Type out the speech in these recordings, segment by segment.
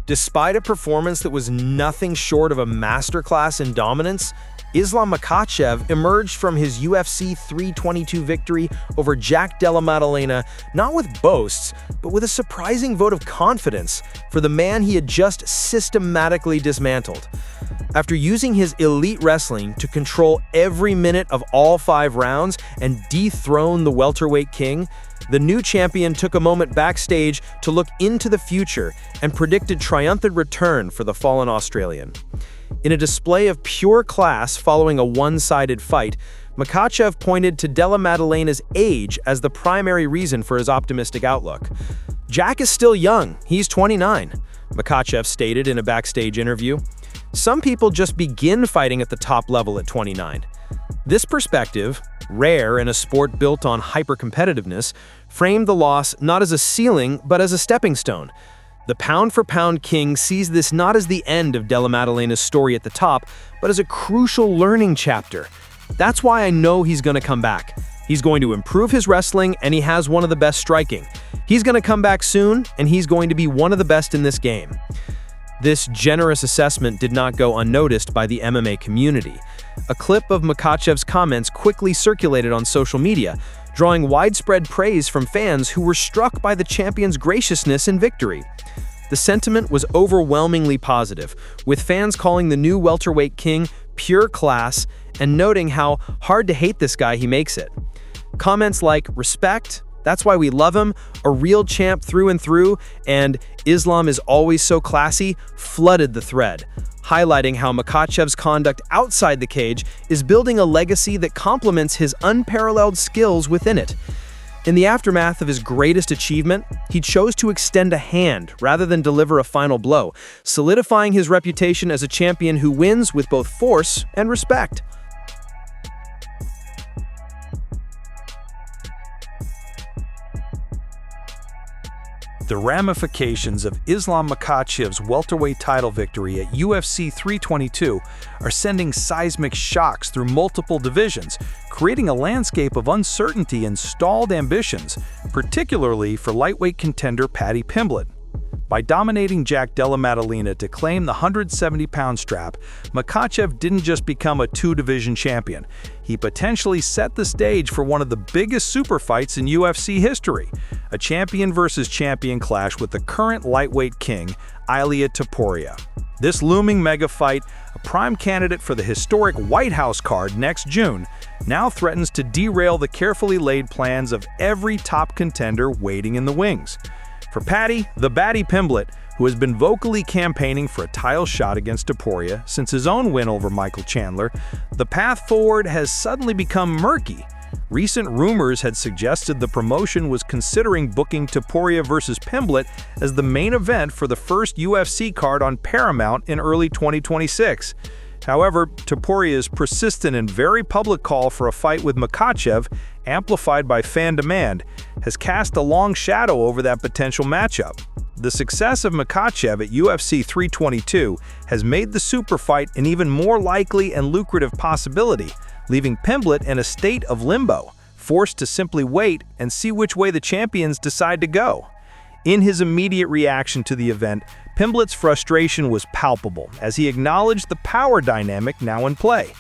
Despite a performance that was nothing short of a masterclass in dominance, Islam Makhachev emerged from his UFC 322 victory over Della Maddalena not with boasts, but with a surprising vote of confidence for the man he had just systematically dismantled. After using his elite wrestling to control every minute of all 5 rounds and dethrone the welterweight king, the new champion took a moment backstage to look into the future and predicted triumphant return for the fallen Australian. In a display of pure class following a one-sided fight, Makhachev pointed to Della Maddalena's age as the primary reason for his optimistic outlook. "Jack is still young, he's 29, Makhachev stated in a backstage interview. "Some people just begin fighting at the top level at 29. This perspective, rare in a sport built on hyper-competitiveness, framed the loss not as a ceiling but as a stepping stone. The pound-for-pound king sees this not as the end of Della Maddalena's story at the top, but as a crucial learning chapter. That's why I know he's going to come back. He's going to improve his wrestling, and he has one of the best striking. He's going to come back soon, and he's going to be one of the best in this game." This generous assessment did not go unnoticed by the MMA community. A clip of Makhachev's comments quickly circulated on social media, drawing widespread praise from fans who were struck by the champion's graciousness and victory. The sentiment was overwhelmingly positive, with fans calling the new welterweight king pure class and noting how hard to hate this guy he makes it. Comments like "respect, that's why we love him, a real champ through and through," and "Islam is always so classy" flooded the thread, highlighting how Makhachev's conduct outside the cage is building a legacy that complements his unparalleled skills within it. In the aftermath of his greatest achievement, he chose to extend a hand rather than deliver a final blow, solidifying his reputation as a champion who wins with both force and respect. The ramifications of Islam Makhachev's welterweight title victory at UFC 322 are sending seismic shocks through multiple divisions, creating a landscape of uncertainty and stalled ambitions, particularly for lightweight contender Paddy Pimblett. By dominating Della Maddalena to claim the 170-pound strap, Makhachev didn't just become a 2-division champion. He potentially set the stage for one of the biggest super fights in UFC history, a champion versus champion clash with the current lightweight king, Ilia Topuria. This looming mega fight, a prime candidate for the historic White House Card next June, now threatens to derail the carefully laid plans of every top contender waiting in the wings. For Paddy Pimblett, who has been vocally campaigning for a title shot against Topuria since his own win over Michael Chandler, the path forward has suddenly become murky. Recent rumors had suggested the promotion was considering booking Topuria versus Pimblett as the main event for the first UFC card on Paramount in early 2026. However, Topuria's persistent and very public call for a fight with Makhachev, amplified by fan demand, has cast a long shadow over that potential matchup. The success of Makhachev at UFC 322 has made the super fight an even more likely and lucrative possibility, leaving Pimblett in a state of limbo, forced to simply wait and see which way the champions decide to go. In his immediate reaction to the event, Pimblett's frustration was palpable as he acknowledged the power dynamic now in play.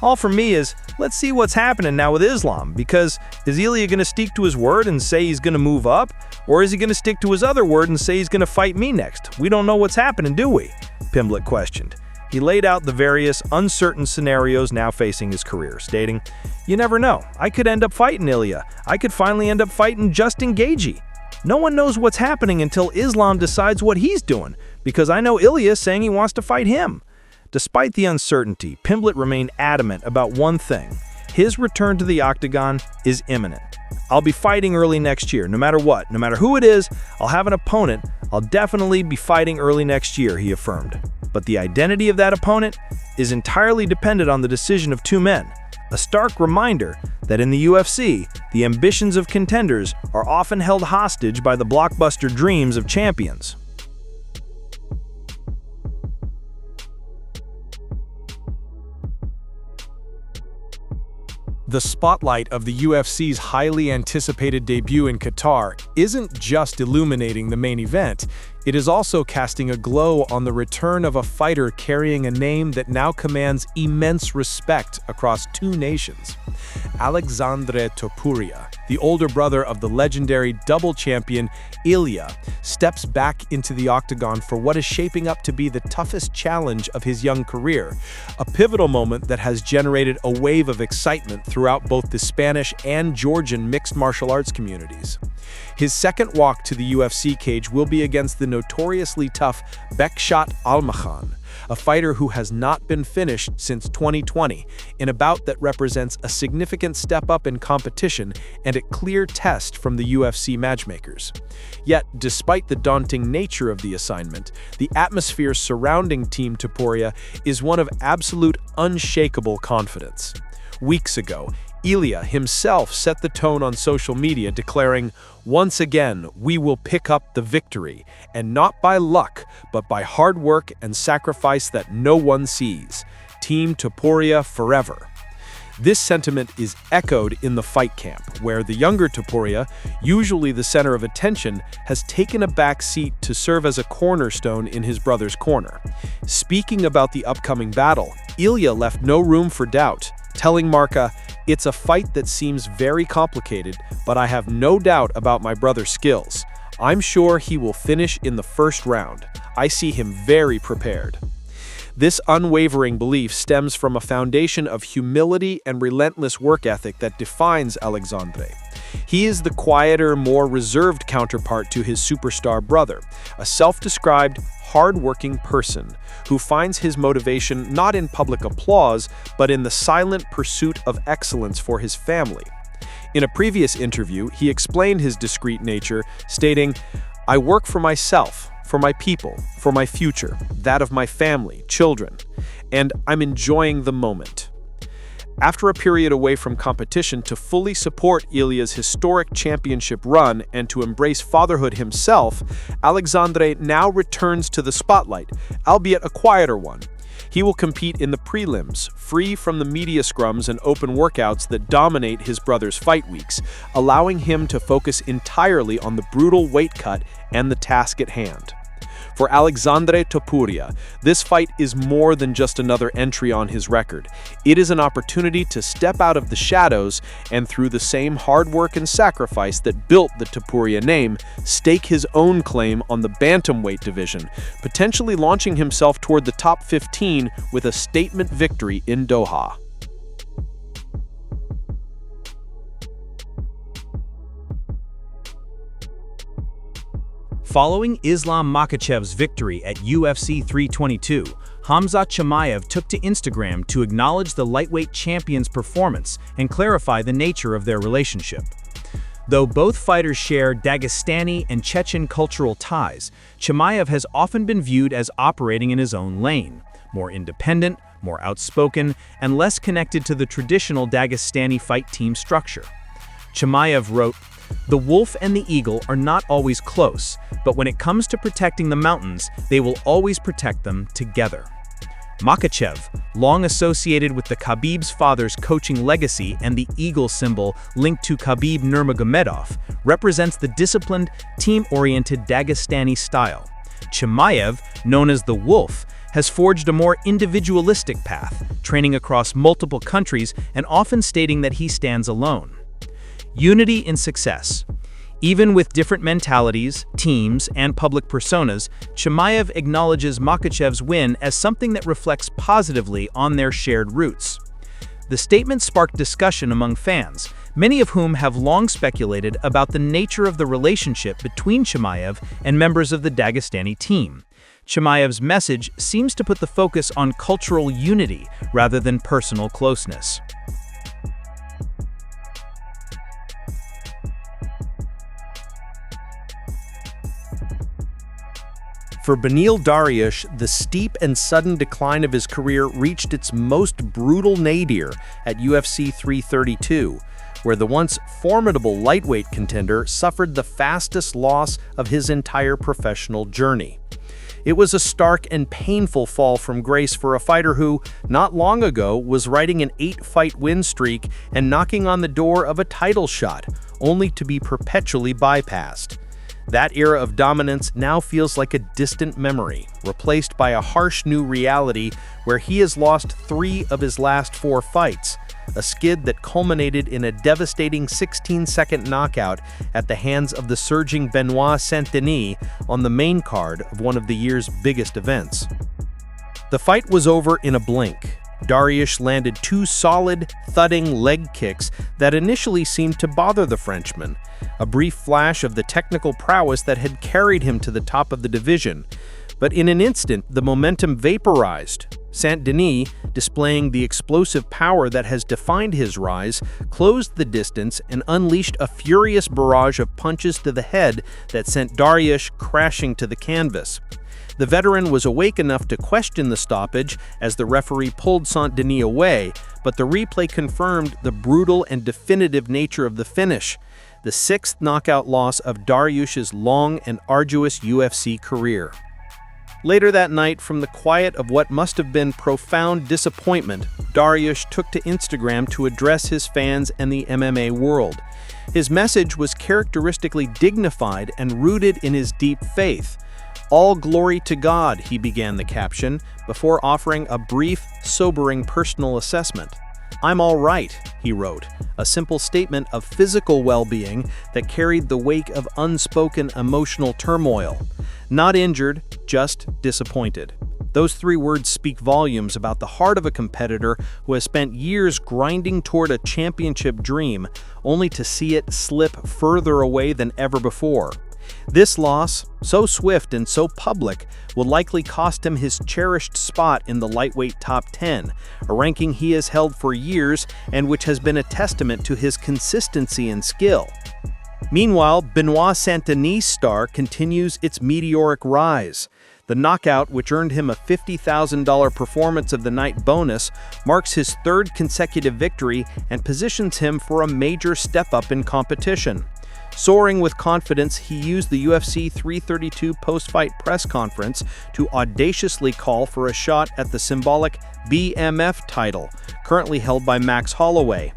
All for me is, let's see what's happening now with Islam, because is Ilia going to stick to his word and say he's going to move up, or is he going to stick to his other word and say he's going to fight me next? We don't know what's happening, do we? Pimblett questioned. He laid out the various uncertain scenarios now facing his career, stating, "You never know, I could end up fighting Ilia. I could finally end up fighting Justin Gaethje. No one knows what's happening until Islam decides what he's doing, because I know Ilia saying he wants to fight him." Despite the uncertainty, Pimblett remained adamant about one thing. His return to the octagon is imminent. "I'll be fighting early next year, no matter what. No matter who it is, I'll have an opponent. I'll definitely be fighting early next year," he affirmed. But the identity of that opponent is entirely dependent on the decision of two men. A stark reminder that in the UFC, the ambitions of contenders are often held hostage by the blockbuster dreams of champions. The spotlight of the UFC's highly anticipated debut in Qatar isn't just illuminating the main event, It is also casting a glow on the return of a fighter carrying a name that now commands immense respect across two nations. Alekxandre Topuria, the older brother of the legendary double champion Ilia, steps back into the octagon for what is shaping up to be the toughest challenge of his young career, a pivotal moment that has generated a wave of excitement throughout both the Spanish and Georgian mixed martial arts communities. His second walk to the UFC cage will be against the notoriously tough Bekshot Almakhan, a fighter who has not been finished since 2020, in a bout that represents a significant step up in competition and a clear test from the UFC matchmakers. Yet, despite the daunting nature of the assignment, the atmosphere surrounding Team Topuria is one of absolute unshakable confidence. Weeks ago, Ilia himself set the tone on social media, declaring, "Once again, we will pick up the victory, and not by luck, but by hard work and sacrifice that no one sees. Team Topuria forever." This sentiment is echoed in the fight camp, where the younger Topuria, usually the center of attention, has taken a back seat to serve as a cornerstone in his brother's corner. Speaking about the upcoming battle, Ilia left no room for doubt, telling Marca, "It's a fight that seems very complicated, but I have no doubt about my brother's skills. I'm sure he will finish in the first round. I see him very prepared." This unwavering belief stems from a foundation of humility and relentless work ethic that defines Alekxandre. He is the quieter, more reserved counterpart to his superstar brother, a self-described, hard-working person who finds his motivation not in public applause, but in the silent pursuit of excellence for his family. In a previous interview, he explained his discreet nature, stating, "I work for myself, for my people, for my future, that of my family, children, and I'm enjoying the moment." After a period away from competition to fully support Ilia's historic championship run and to embrace fatherhood himself, Alekxandre now returns to the spotlight, albeit a quieter one. He will compete in the prelims, free from the media scrums and open workouts that dominate his brother's fight weeks, allowing him to focus entirely on the brutal weight cut and the task at hand. For Alekxandre Topuria, this fight is more than just another entry on his record. It is an opportunity to step out of the shadows and, through the same hard work and sacrifice that built the Topuria name, stake his own claim on the bantamweight division, potentially launching himself toward the top 15 with a statement victory in Doha. Following Islam Makhachev's victory at UFC 322, Khamzat Chimaev took to Instagram to acknowledge the lightweight champion's performance and clarify the nature of their relationship. Though both fighters share Dagestani and Chechen cultural ties, Chimaev has often been viewed as operating in his own lane, more independent, more outspoken, and less connected to the traditional Dagestani fight team structure. Chimaev wrote, "The wolf and the eagle are not always close, but when it comes to protecting the mountains, they will always protect them together." Makhachev, long associated with the Khabib's father's coaching legacy and the eagle symbol linked to Khabib Nurmagomedov, represents the disciplined, team-oriented Dagestani style. Chimaev, known as the Wolf, has forged a more individualistic path, training across multiple countries and often stating that he stands alone. Unity in success. Even with different mentalities, teams, and public personas, Chimaev acknowledges Makhachev's win as something that reflects positively on their shared roots. The statement sparked discussion among fans, many of whom have long speculated about the nature of the relationship between Chimaev and members of the Dagestani team. Chimaev's message seems to put the focus on cultural unity rather than personal closeness. For Beneil Dariush, the steep and sudden decline of his career reached its most brutal nadir at UFC 332, where the once formidable lightweight contender suffered the fastest loss of his entire professional journey. It was a stark and painful fall from grace for a fighter who, not long ago, was riding an 8-fight win streak and knocking on the door of a title shot, only to be perpetually bypassed. That era of dominance now feels like a distant memory, replaced by a harsh new reality where he has lost 3 of his last 4 fights, a skid that culminated in a devastating 16-second knockout at the hands of the surging Benoit Saint-Denis on the main card of one of the year's biggest events. The fight was over in a blink. Dariush landed 2 solid, thudding leg kicks that initially seemed to bother the Frenchman, a brief flash of the technical prowess that had carried him to the top of the division. But in an instant, the momentum vaporized. Saint-Denis, displaying the explosive power that has defined his rise, closed the distance and unleashed a furious barrage of punches to the head that sent Dariush crashing to the canvas. The veteran was awake enough to question the stoppage as the referee pulled Saint-Denis away, but the replay confirmed the brutal and definitive nature of the finish, the 6th knockout loss of Dariush's long and arduous UFC career. Later that night, from the quiet of what must have been profound disappointment, Dariush took to Instagram to address his fans and the MMA world. His message was characteristically dignified and rooted in his deep faith. "All glory to God," he began the caption, before offering a brief, sobering personal assessment. "I'm all right," he wrote, a simple statement of physical well-being that carried the wake of unspoken emotional turmoil. Not injured, just disappointed. Those 3 words speak volumes about the heart of a competitor who has spent years grinding toward a championship dream, only to see it slip further away than ever before. This loss, so swift and so public, will likely cost him his cherished spot in the lightweight top 10, a ranking he has held for years and which has been a testament to his consistency and skill. Meanwhile, Benoit Saint-Denis' star continues its meteoric rise. The knockout, which earned him a $50,000 Performance of the Night bonus, marks his 3rd consecutive victory and positions him for a major step-up in competition. Soaring with confidence, he used the UFC 332 post-fight press conference to audaciously call for a shot at the symbolic BMF title, currently held by Max Holloway.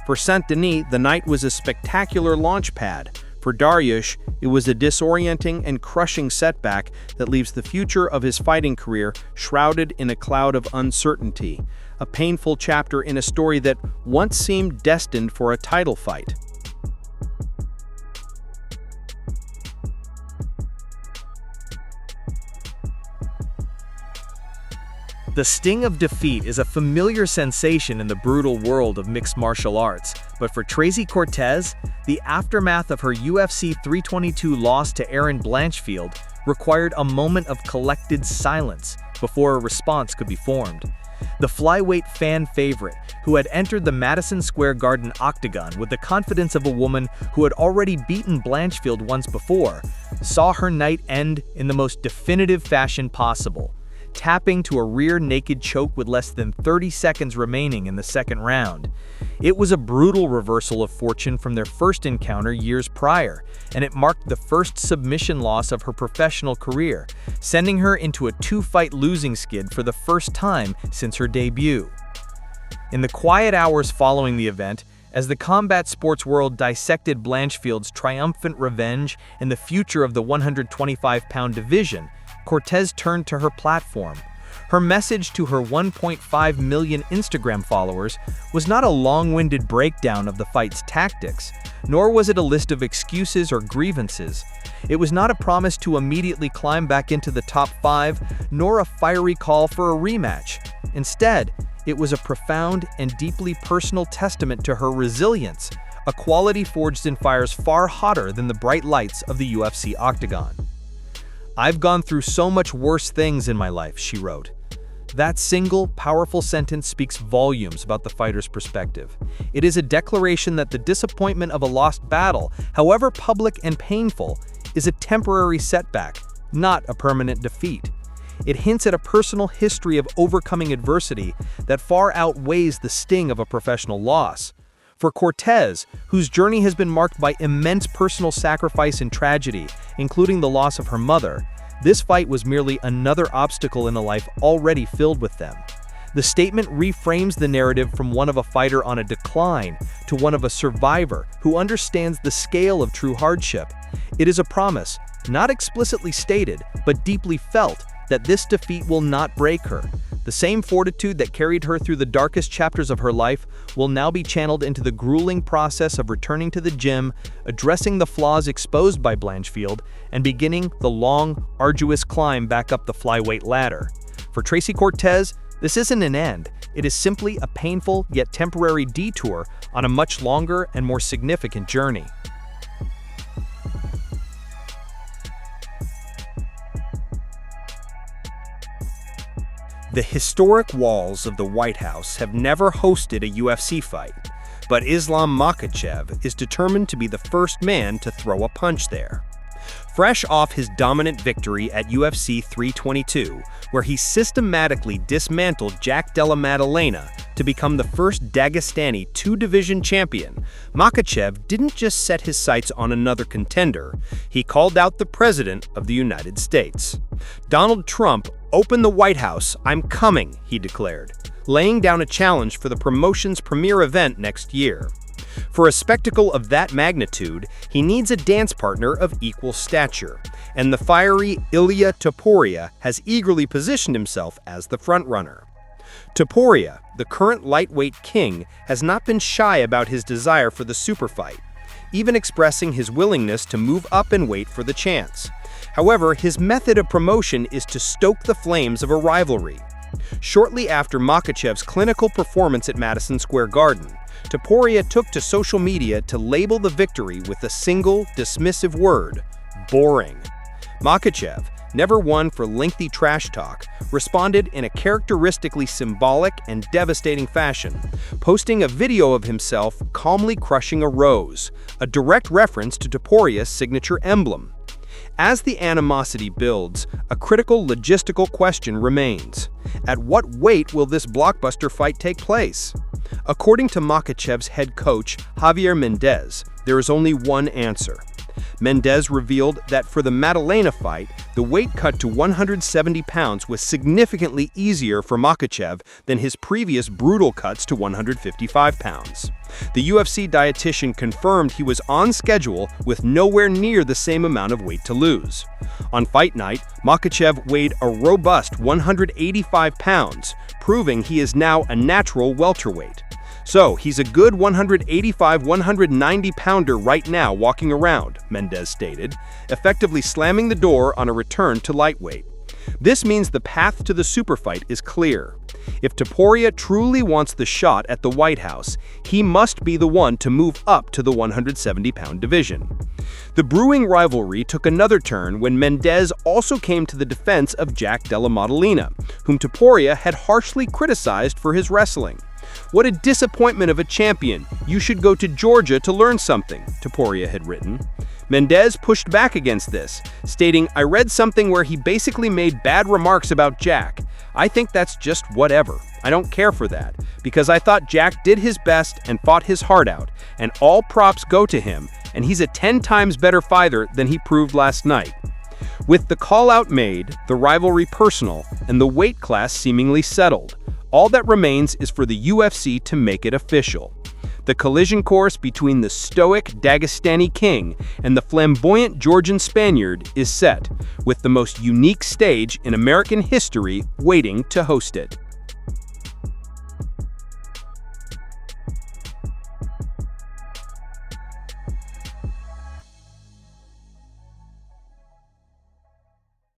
For Saint-Denis, the night was a spectacular launch pad. For Dariush, it was a disorienting and crushing setback that leaves the future of his fighting career shrouded in a cloud of uncertainty, a painful chapter in a story that once seemed destined for a title fight. The sting of defeat is a familiar sensation in the brutal world of mixed martial arts, but for Tracy Cortez, the aftermath of her UFC 322 loss to Erin Blanchfield required a moment of collected silence before a response could be formed. The flyweight fan favorite, who had entered the Madison Square Garden octagon with the confidence of a woman who had already beaten Blanchfield once before, saw her night end in the most definitive fashion possible, tapping to a rear naked choke with less than 30 seconds remaining in the 2nd round. It was a brutal reversal of fortune from their first encounter years prior, and it marked the first submission loss of her professional career, sending her into a 2-fight losing skid for the first time since her debut. In the quiet hours following the event, as the combat sports world dissected Blanchfield's triumphant revenge and the future of the 125-pound division, Cortez turned to her platform. Her message to her 1.5 million Instagram followers was not a long-winded breakdown of the fight's tactics, nor was it a list of excuses or grievances. It was not a promise to immediately climb back into the top 5, nor a fiery call for a rematch. Instead, it was a profound and deeply personal testament to her resilience, a quality forged in fires far hotter than the bright lights of the UFC octagon. "I've gone through so much worse things in my life," she wrote. That single, powerful sentence speaks volumes about the fighter's perspective. It is a declaration that the disappointment of a lost battle, however public and painful, is a temporary setback, not a permanent defeat. It hints at a personal history of overcoming adversity that far outweighs the sting of a professional loss. For Cortez, whose journey has been marked by immense personal sacrifice and tragedy, including the loss of her mother, this fight was merely another obstacle in a life already filled with them. The statement reframes the narrative from one of a fighter on a decline to one of a survivor who understands the scale of true hardship. It is a promise, not explicitly stated, but deeply felt, that this defeat will not break her. The same fortitude that carried her through the darkest chapters of her life will now be channeled into the grueling process of returning to the gym, addressing the flaws exposed by Blanchfield, and beginning the long, arduous climb back up the flyweight ladder. For Tracy Cortez, this isn't an end. It is simply a painful yet temporary detour on a much longer and more significant journey. The historic walls of the White House have never hosted a UFC fight, but Islam Makhachev is determined to be the first man to throw a punch there. Fresh off his dominant victory at UFC 322, where he systematically dismantled Della Maddalena to become the first Dagestani two-division champion, Makhachev didn't just set his sights on another contender, he called out the President of the United States. Donald Trump, "Open the White House, I'm coming," he declared, laying down a challenge for the promotion's premier event next year. For a spectacle of that magnitude, he needs a dance partner of equal stature, and the fiery Ilia Topuria has eagerly positioned himself as the frontrunner. Topuria, the current lightweight king, has not been shy about his desire for the super fight, even expressing his willingness to move up in weight for the chance. However, his method of promotion is to stoke the flames of a rivalry. Shortly after Makhachev's clinical performance at Madison Square Garden, Topuria took to social media to label the victory with a single, dismissive word: boring. Makhachev, never one for lengthy trash talk, responded in a characteristically symbolic and devastating fashion, posting a video of himself calmly crushing a rose, a direct reference to Topuria's signature emblem. As the animosity builds, a critical logistical question remains. At what weight will this blockbuster fight take place? According to Makhachev's head coach, Javier Mendez, there is only one answer. Mendez revealed that for the Maddalena fight, the weight cut to 170 pounds was significantly easier for Makhachev than his previous brutal cuts to 155 pounds. The UFC dietitian confirmed he was on schedule with nowhere near the same amount of weight to lose. On fight night, Makhachev weighed a robust 185 pounds, proving he is now a natural welterweight. So, he's a good 185-190 pounder right now walking around, Mendez stated, effectively slamming the door on a return to lightweight. This means the path to the super fight is clear. If Topuria truly wants the shot at the White House, he must be the one to move up to the 170-pound division. The brewing rivalry took another turn when Mendez also came to the defense of Della Maddalena, whom Topuria had harshly criticized for his wrestling. "What a disappointment of a champion. You should go to Georgia to learn something," Topuria had written. Mendez pushed back against this, stating, "I read something where he basically made bad remarks about Jack. I think that's just whatever. I don't care for that, because I thought Jack did his best and fought his heart out, and all props go to him, and he's a 10 times better fighter than he proved last night." With the call-out made, the rivalry personal, and the weight class seemingly settled, all that remains is for the UFC to make it official. The collision course between the stoic Dagestani king and the flamboyant Georgian Spaniard is set, with the most unique stage in American history waiting to host it.